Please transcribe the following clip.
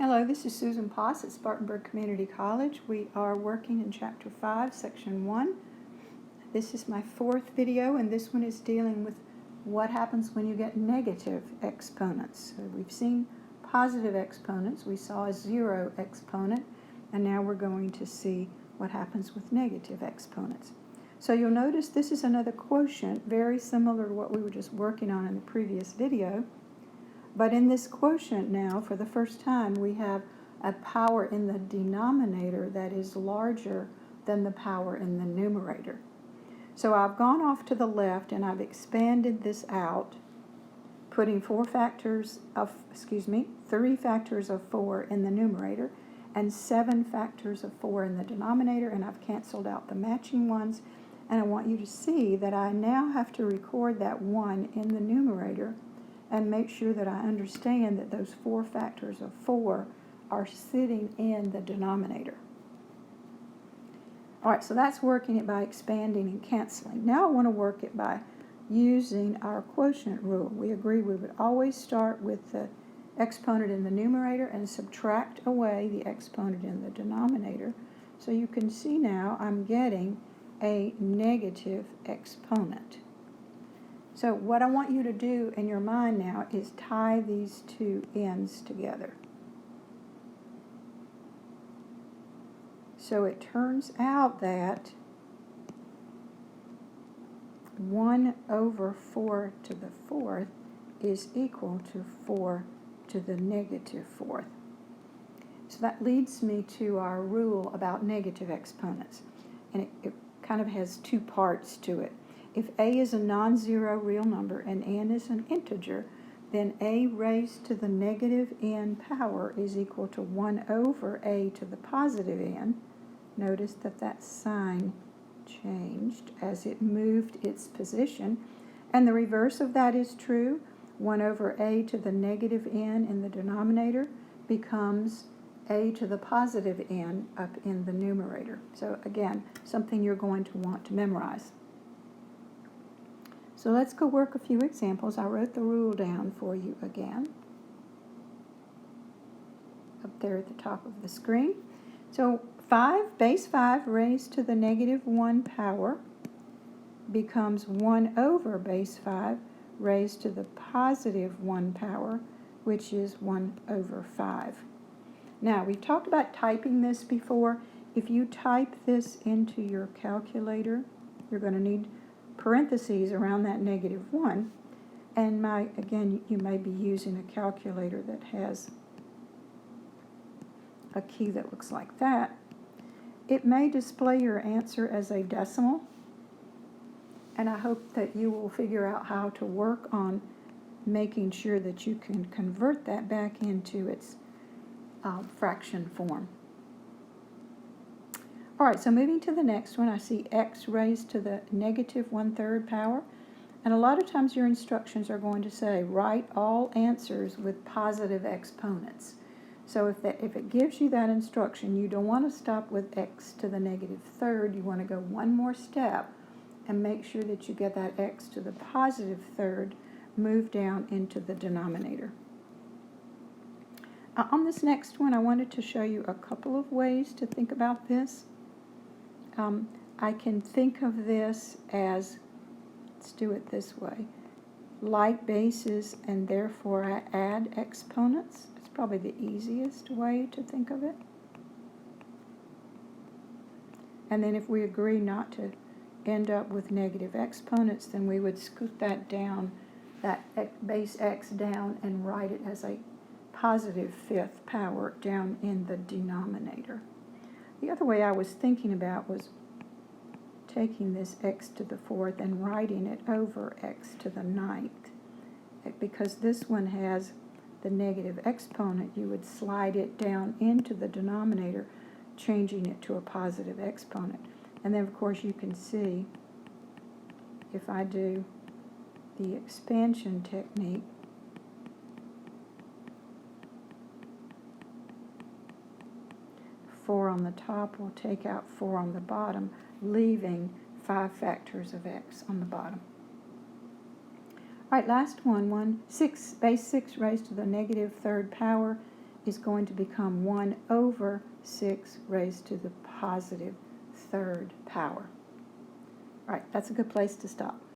Hello, this is Susan Poss at Spartanburg Community College. We are working in Chapter 5, Section 1. This is my fourth video, and this one is dealing with what happens when you get negative exponents. So we've seen positive exponents. We saw a zero exponent, and now we're going to see what happens with negative exponents. So you'll notice this is another quotient, very similar to what we were just working on in the previous video. But in this quotient now, for the first time, we have a power in the denominator that is larger than the power in the numerator. So I've gone off to the left and I've expanded this out, putting three factors of 4 in the numerator and 7 factors of 4 in the denominator, and I've canceled out the matching ones. And I want you to see that I now have to record that 1 in the numerator and make sure that I understand that those 4 factors of 4 are sitting in the denominator. All right, so that's working it by expanding and canceling. Now I want to work it by using our quotient rule. We agreed we would always start with the exponent in the numerator and subtract away the exponent in the denominator. So you can see now I'm getting a negative exponent. So what I want you to do in your mind now is tie these two ends together. So it turns out that 1 over 4 to the 4th is equal to 4 to the negative 4th. So that leads me to our rule about negative exponents. And it kind of has two parts to it. If a is a non-zero real number and n is an integer, then a raised to the negative n power is equal to 1 over a to the positive n. Notice that that sign changed as it moved its position. And the reverse of that is true. 1 over a to the negative n in the denominator becomes a to the positive n up in the numerator. So again, something you're going to want to memorize. So let's go work a few examples. I wrote the rule down for you again, up there at the top of the screen. So base 5 raised to the negative 1 power becomes 1 over base 5 raised to the positive 1 power, which is 1 over 5. Now, we've talked about typing this before. If you type this into your calculator, you're going to need parentheses around that negative 1. And again, you may be using a calculator that has a key that looks like that. It may display your answer as a decimal, and I hope that you will figure out how to work on making sure that you can convert that back into its fraction form. All right, so moving to the next one, I see x raised to the negative 1/3 power. And a lot of times your instructions are going to say, write all answers with positive exponents. So if it gives you that instruction, you don't want to stop with x to the negative 1/3. You want to go one more step and make sure that you get that x to the positive 1/3 moved down into the denominator. On this next one, I wanted to show you a couple of ways to think about this. I can think of this as, let's do it this way, like bases, and therefore I add exponents. It's probably the easiest way to think of it. And then if we agree not to end up with negative exponents, then we would scoot that down, that base x down, and write it as a positive 5th power down in the denominator. The other way I was thinking about was taking this x to the 4th and writing it over x to the 9th. Because this one has the negative exponent, you would slide it down into the denominator, changing it to a positive exponent. And then, of course, you can see if I do the expansion technique, four on the top will take out 4 on the bottom, leaving 5 factors of x on the bottom. All right, last one, base 6 raised to the negative 3rd power is going to become 1 over 6 raised to the positive third power. All right, that's a good place to stop.